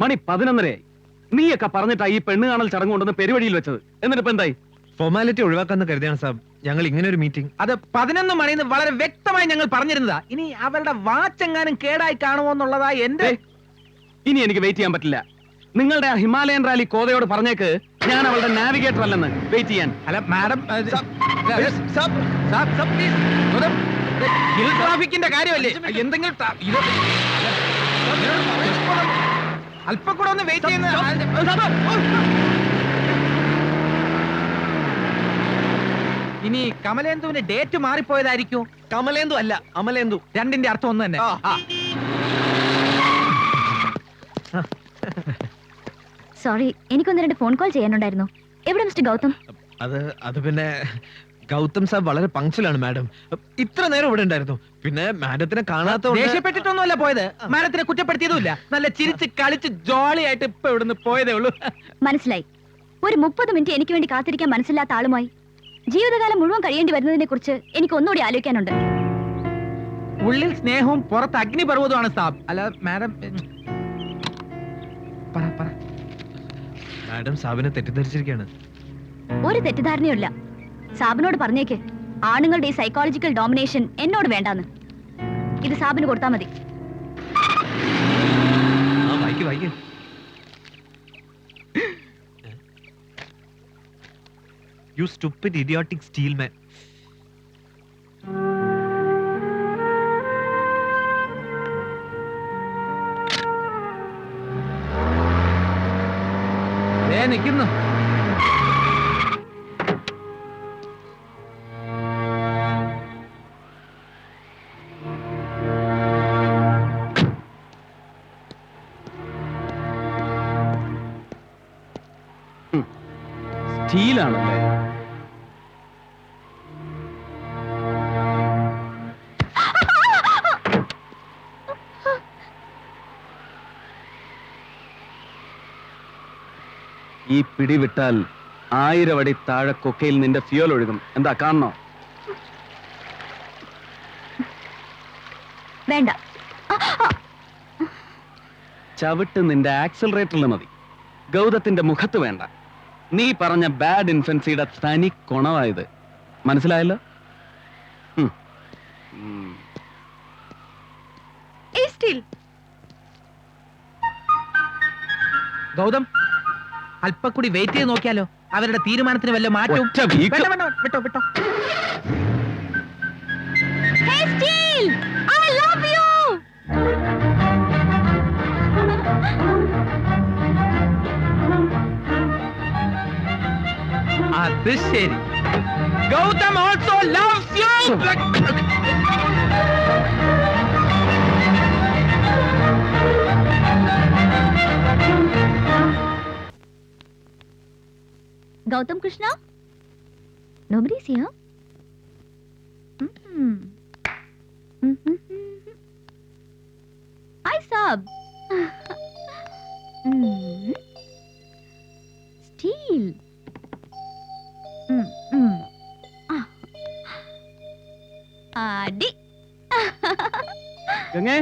മണി 11:30. നീയൊക്കെ പറഞ്ഞിട്ടാ ഈ പെണ്ണ് കാണൽ ചടങ്ങ് കൊണ്ടുവന്ന് പെരുവഴിയിൽ വെച്ചത്. എന്നിട്ട് എന്തായി? ഫോർമാലിറ്റി ഒഴിവാക്കാന്ന് കരുതിയാണ് സാബ് ഞങ്ങൾ ഇങ്ങനെ ഒരു മീറ്റിംഗ്. അത് 11 മണിന്ന് വളരെ വ്യക്തമായി ഞങ്ങൾ പറഞ്ഞിരുന്നതാ. ഇനി അവരുടെ വാച്ചെങ്ങാനും കേടായി കാണുമോ എന്നുള്ളതാ എന്റെ. ഇനി എനിക്ക് വെയിറ്റ് ചെയ്യാൻ പറ്റില്ല. നിങ്ങളുടെ ആ ഹിമാലയൻ റാലി കോതയോട് പറഞ്ഞേക്ക് ഞാൻ അവളുടെ നാവിഗേറ്റർ അല്ലെന്ന്. വെയിറ്റ് ചെയ്യാൻ. അല്ല മാഡം, ട്രാഫിക്കിന്റെ കാര്യമല്ലേ? എന്തെങ്കിലും അല്പം കൂടെ ഒന്ന് വെയിറ്റ് ചെയ്യുന്ന. ഇനി കമലേന്ദുവിന് ഡേറ്റ് മാറിപ്പോയതായിരിക്കും. കമലേന്ദു അല്ല, അമലേന്ദു. രണ്ടിന്റെ അർത്ഥം ഒന്ന് തന്നെ. സോറി, എനിക്കൊന്ന് 2 ഫോൺ കോൾ ചെയ്യാനുണ്ടായിരുന്നു. എവിടെ മിസ്റ്റർ ഗൗതം? അത് പിന്നെ ഗൗതം സാബ് വളരെ പങ്ക്ച്വലാണ് മാഡം. ഇത്ര നേരം ഇവിടെ ഉണ്ടായിരുന്നു. പിന്നെ മാഡത്തിനെ കാണാത്ത ദേഷ്യപ്പെട്ടിട്ടൊന്നുമല്ല പോയത്. മാഡത്തിനെ കുറ്റപ്പെടുത്തിയതുമില്ല. നല്ല ചിരിച്ച് കളിച്ച് ജോളിയായിട്ട് ഇപ്പൊ ഇവിടുന്ന് പോയതേ ഉള്ളൂ. മനസ്സിലായി. ഒരു 30 മിനിറ്റ് എനിക്ക് വേണ്ടി കാത്തിരിക്കാൻ മനസ്സിലാത്ത ആളുമായി ജീവിതകാലം മുഴുവൻ കഴിയേണ്ടി വരുന്നതിനെ കുറിച്ച് എനിക്ക് ഒന്നുകൂടി ആലോചിക്കാനുണ്ട്. ഉള്ളിൽ സ്നേഹവും പുറത്ത് അഗ്നിപർവ്വതമാണ് സാബ്. അല്ല മാഡം, മാഡം സാബിനെ തെറ്റിദ്ധരിച്ചിരിക്കുകയാണ്. ഒരു തെറ്റിദ്ധാരണയുമില്ല. സാബിനോട് പറഞ്ഞേക്ക് ആണുങ്ങളുടെ ഈ സൈക്കോളജിക്കൽ ഡോമിനേഷൻ എന്നോട് വേണ്ടാന്ന്. ഇത് സാബിന് കൊടുത്താൽ മതി. വായിക്ക്. You stupid idiotic steel man. നിൽക്കുന്നു. സ്റ്റീലാണല്ലേ? ഈ പിടി വിട്ടാൽ 1000 അടി താഴെ കൊക്കയിൽ നിന്റെ ഫ്യൂൽ ഒഴുകും. എന്താ കാണണോ? വേണ്ട. ചവിട്ട് നിന്റെ ആക്സിലറേറ്ററിൽ മതി. ഗൗതത്തിന്റെ മുഖത്ത് വേണ്ട. നീ പറഞ്ഞ ബാഡ് ഇൻഫൻസിയുടെ തനി കൊണവായത്. മനസ്സിലായല്ലോ? ഗൗതം, അല്പക്കൂടി വെയിറ്റ് ചെയ്ത് നോക്കിയാലോ? അവരുടെ തീരുമാനത്തിന് വല്ല മാറ്റവും. വിട്ടോ. Hey Steel, I love you. അത് ശരി. Gautam also loves you. Gautam Krishna? Nobody's here. Hi, Sab. Steel. Adi. ഗംഗേ,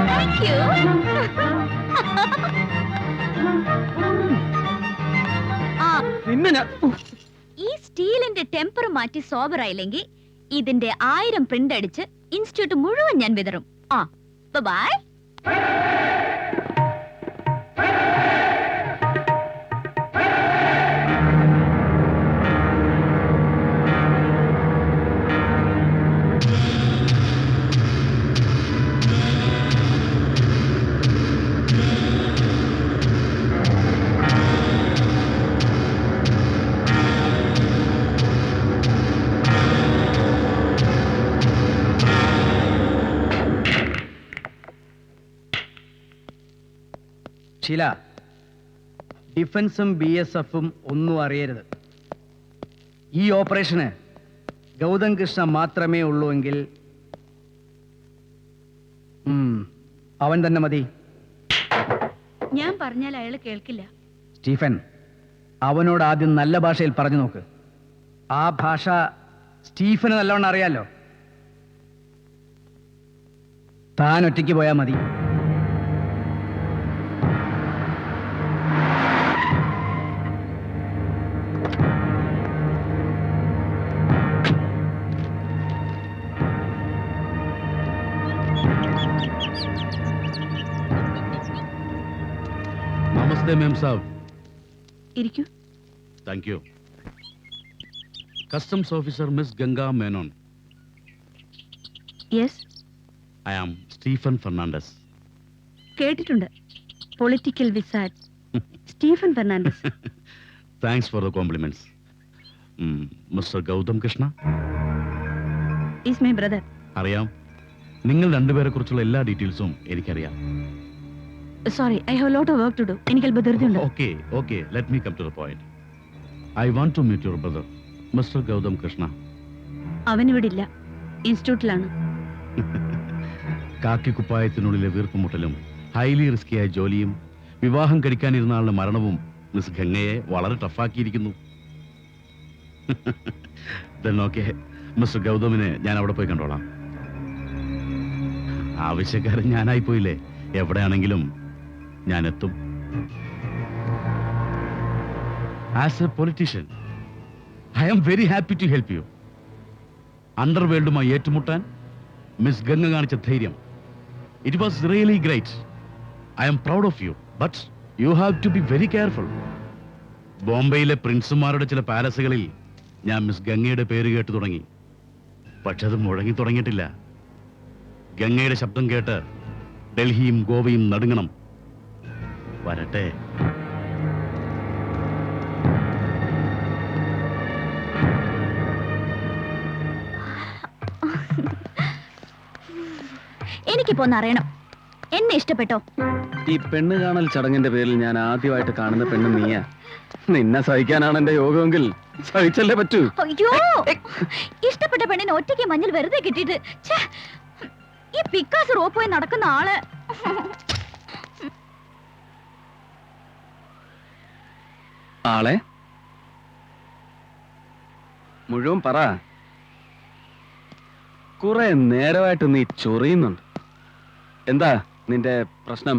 Thank you. ഈ സ്റ്റീലിന്റെ ടെമ്പർ മാറ്റി സോബർ ആയില്ലെങ്കിൽ ഇതിന്റെ 1000 പ്രിന്റ് അടിച്ച് ഇൻസ്റ്റിറ്റ്യൂട്ട് മുഴുവൻ ഞാൻ വിതറും. ബൈ. ഷീല, ഡിഫൻസും BSFും ഒന്നും അറിയരുത്. ഈ ഓപ്പറേഷന് ഗൗതം കൃഷ്ണ മാത്രമേ ഉള്ളൂ എങ്കിൽ അവൻ തന്നെ മതി. ഞാൻ പറഞ്ഞാൽ അയാൾ കേൾക്കില്ല. സ്റ്റീഫൻ, അവനോട് ആദ്യം നല്ല ഭാഷയിൽ പറഞ്ഞു നോക്ക്. ആ ഭാഷ സ്റ്റീഫന് നല്ലവണ്ണം അറിയാലോ. താൻ ഒറ്റയ്ക്ക് പോയാൽ മതി. Namaste, ma'am sahab. ഇരിക്കൂ. Thank you. Customs officer Miss Ganga Menon. Yes, I am Stephen Fernandez. കേട്ടിട്ടുണ്ട്. പൊളിറ്റിക്കൽ വിസാറ്റ് Stephen Fernandez. Thanks for the compliments. Mr. Gautam Krishna. Is my brother. അറിയാം. നിങ്ങൾ രണ്ടുപേരെ കുറിച്ചുള്ള എല്ലാ ഡീറ്റെയിൽസും എനിക്കറിയാം. Sorry, I have lot of work to do. എനിക്ക് അല്പം ധൃതിയുണ്ട്. Okay. Let me come to the point. I want to meet your brother, Mr. Gautam Krishna. അവൻ ഇവിടെ ഇല്ല, ഇൻസ്റ്റിറ്റ്യൂട്ടിലാണ്. കാക്കിക്കുപ്പായത്തിനുള്ളിലെ വീർപ്പുമുട്ടലും ഹൈലി റിസ്കിയായ ജോലിയും വിവാഹം കഴിക്കാനിരുന്ന ആളുടെ മരണവും മിസ് ഗംഗയെ വളരെ ടഫാക്കിയിരിക്കുന്നു. മിസ്റ്റർ ഗൗതമിനെ ഞാൻ അവിടെ പോയി കണ്ടോളാം. ആവശ്യക്കാരൻ ഞാനായി പോയില്ലേ, എവിടെയാണെങ്കിലും ഞാൻ എത്തും. As a politician I am very happy to help you. അണ്ടർവേൾഡുമായി ഏറ്റുമുട്ടാൻ മിസ് ഗംഗ കാണിച്ച ധൈര്യം, it was really great. I am proud of you, but you have to be very careful. ബോംബെയിലെ പ്രിൻസുമാരുടെ ചില പാലസുകളിൽ ഞാൻ മിസ് ഗംഗയുടെ പേര് കേട്ടു തുടങ്ങി. പക്ഷെ അത് മുഴങ്ങി തുടങ്ങിയിട്ടില്ല. ഗംഗയുടെ ശബ്ദം കേട്ട് ഡൽഹിയും ഗോവയും നടുങ്ങണം. വരട്ടെ. എനിക്കിപ്പോ ഒന്ന് അറിയണം, എന്നെ ഇഷ്ടപ്പെട്ടോ? ഈ പെണ്ണ് കാണൽ ചടങ്ങിന്റെ പേരിൽ ഞാൻ ആദ്യമായിട്ട് കാണുന്ന പെണ്ണ് നീയാ. നിന്നെ സഹിക്കാനാണ് എന്റെ യോഗമെങ്കിൽ സഹിച്ചല്ലേ പറ്റൂ. അയ്യോ, ഇഷ്ടപ്പെട്ട പെണ്ണിനെ ഒറ്റയ്ക്ക് മഞ്ഞിൽ വെറുതെ കിട്ടിയിട്ട് ഛേ, ഈ പിക്കാസ് റോപ്പ് പോയി നടക്കുന്ന ആള്. ആളെ മുഴുവൻ പറ. കുറെ നേരമായിട്ട് നീ ചൊറിയുന്നുണ്ട്. എന്താ നിന്റെ പ്രശ്നം?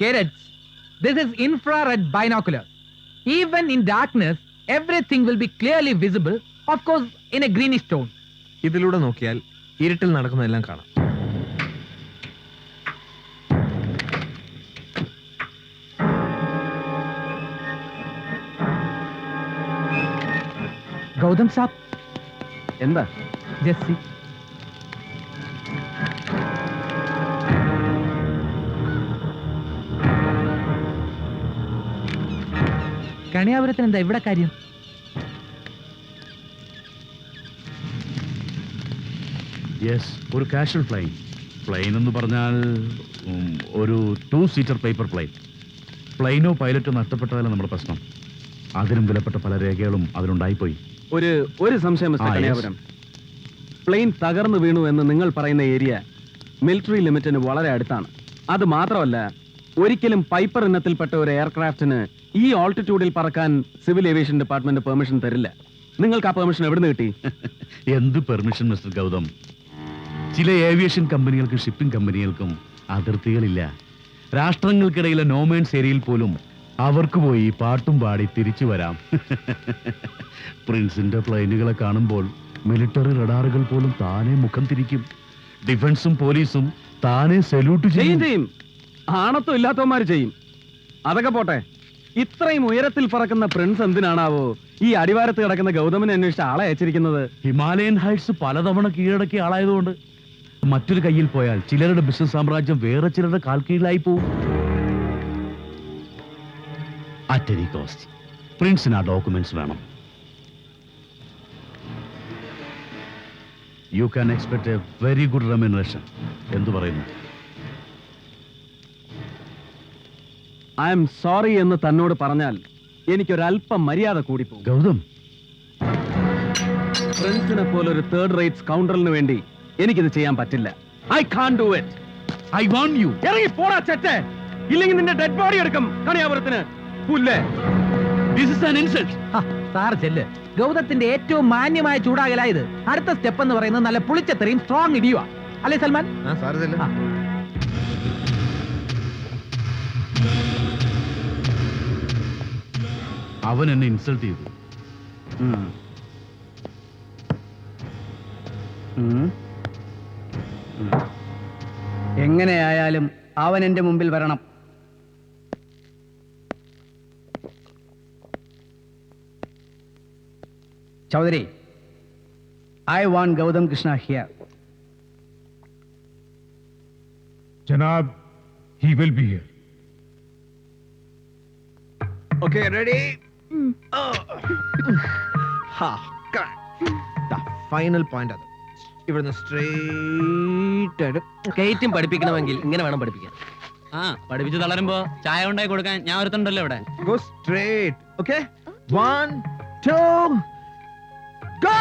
Carrots. This is infrared binocular. Even in darkness, everything will be clearly visible, of course, in a greenish tone. ഇതിലൂടെ നോക്കിയാൽ ഇരുട്ടിൽ നടക്കുന്നതെല്ലാം കാണാം. Gautam Saab, എന്താ? just see. കണിയാപുരത്തിന് എന്താ ഇവിടെ കാര്യം? യെസ്, ഒരു കാഷ്വൽ പ്ലെയിൻ. പ്ലെയിൻ എന്ന് പറഞ്ഞാൽ ഒരു 2-seater പേപ്പർ പ്ലെയിൻ. പ്ലെയിനോ പൈലറ്റോ നഷ്ടപ്പെട്ടതല്ല നമ്മുടെ പ്രശ്നം. അതിനും വിലപ്പെട്ട പല രേഖകളും അതിലുണ്ടായിപ്പോയി. ഒരു സംശയം മിസ്റ്റർ കണിയാപുരം. പ്ലെയിൻ തകർന്നു വീണു എന്ന് നിങ്ങൾ പറയുന്ന ഏരിയ മിലിറ്ററി ലിമിറ്റിന് വളരെ അടുത്താണ്. അത് മാത്രമല്ല, ഒരിക്കലും പൈപ്പർ ഇനത്തിൽപ്പെട്ട ഒരു എയർക്രാഫ്റ്റിന് ഈ ഓൾട്ടിറ്റ്യൂഡിൽ പറക്കാൻ സിവിൽ ഏവിയേഷൻ ഡിപ്പാർട്ട്മെന്റ് പെർമിഷൻ തരില്ല. നിങ്ങൾക്ക് ആ പെർമിഷൻ എവിടെ നിന്ന് കിട്ടി? എന്ത് പെർമിഷൻ മിസ്റ്റർ ഗൗതം? ചില ഏവിയേഷൻ കമ്പനികൾക്കും ഷിപ്പിംഗ് കമ്പനികൾക്കും അതിർത്തികളില്ല. രാഷ്ട്രങ്ങൾക്കിടയിലെ നോമേൺസ് ഏരിയയിൽ പോലും അവർക്ക് പോയി പാട്ടും പാടി തിരിച്ചു വരാം. പ്രിൻസിന്റെ പ്ലെയിനുകളെ കാണുമ്പോൾ മിലിറ്ററി റഡാറുകൾ പോലും താനെ മുഖം തിരിക്കും. ഡിഫൻസും പോലീസും താനെ സല്യൂട്ട് ചെയ്യും. ആണത്തം ഇല്ലാത്തവന്മാര് ചെയ്യും. അതൊക്കെ പോട്ടെ, ഇത്രയും ഉയരത്തിൽ പറക്കുന്ന പ്രിൻസ് എന്തിനാണാവോ ഈ അടിവാരത്ത് കിടക്കുന്ന ഗൗതമിനെ അന്വേഷിച്ച് ആളെ അയച്ചിരിക്കുന്നത്? ഹിമാലയൻ ഹൈറ്റ്സ് പലതവണ കീഴടക്കിയ ആളായതുകൊണ്ട്. മറ്റൊരു കയ്യിൽ പോയാൽ ചിലരുടെ ബിസിനസ് സാമ്രാജ്യം വേറെ ചിലരുടെ കാൽക്കീഴിലായി പോവും. അറ്റ് എനി കോസ്റ്റ് പ്രിൻസിന് ആ ഡോക്യുമെന്റ്സ് വേണം. You can expect A very good remuneration. എന്തു പറയുന്നു? ഐ എം സോറി എന്ന് തന്നോട് പറഞ്ഞാൽ എനിക്കൊരല്പം മര്യാദ കൂടിപ്പോകും. ഗൗതം, പ്രിൻസിനെ പോലൊരു തേർഡ് റേറ്റ് സ്കൗണ്ടറിന് വേണ്ടി എനിക്കിത് ചെയ്യാൻ പറ്റില്ല. I can do it. I want you. ഇറങ്ങി പോടാ ചെറ്റേ, ഇല്ലെങ്കിൽ നിന്റെ ഡെഡ് ബോഡി എടുക്കും കണിയാപുരത്തിന്. പുല്ലേ, this is an insult. Sir ചെല്ല്. ഗൗതത്തിന്റെ ഏറ്റവും മാന്യമായ ചൂടാകലായത്. അടുത്ത സ്റ്റെപ്പ് എന്ന് പറയുന്നത് നല്ല പുളിച്ചത്രയും സ്ട്രോങ് ഇടിയുവാ. അല്ലേ സൽമാൻ? ആ. അവൻ എന്നെ ഇൻസൾട്ട് ചെയ്തു. എങ്ങനെയായാലും അവൻ എന്റെ മുമ്പിൽ വരണം. Chaudhary, I want Gautam Krishna here. Janab, he will be here. Okay, ready? Final point അത്. ഇവിടുന്ന് സ്ട്രെയിറ്റ് ആയിട്ട് സ്കേറ്റും പഠിപ്പിക്കണമെങ്കിൽ ഇങ്ങനെ വേണം പഠിപ്പിക്കാൻ. പഠിപ്പിച്ച് തളരുമ്പോ ചായ ഉണ്ടായി കൊടുക്കാൻ ഞാൻ ഒരുത്തുണ്ടല്ലോ ഇവിടെ. go straight. Okay? 1, 2, go!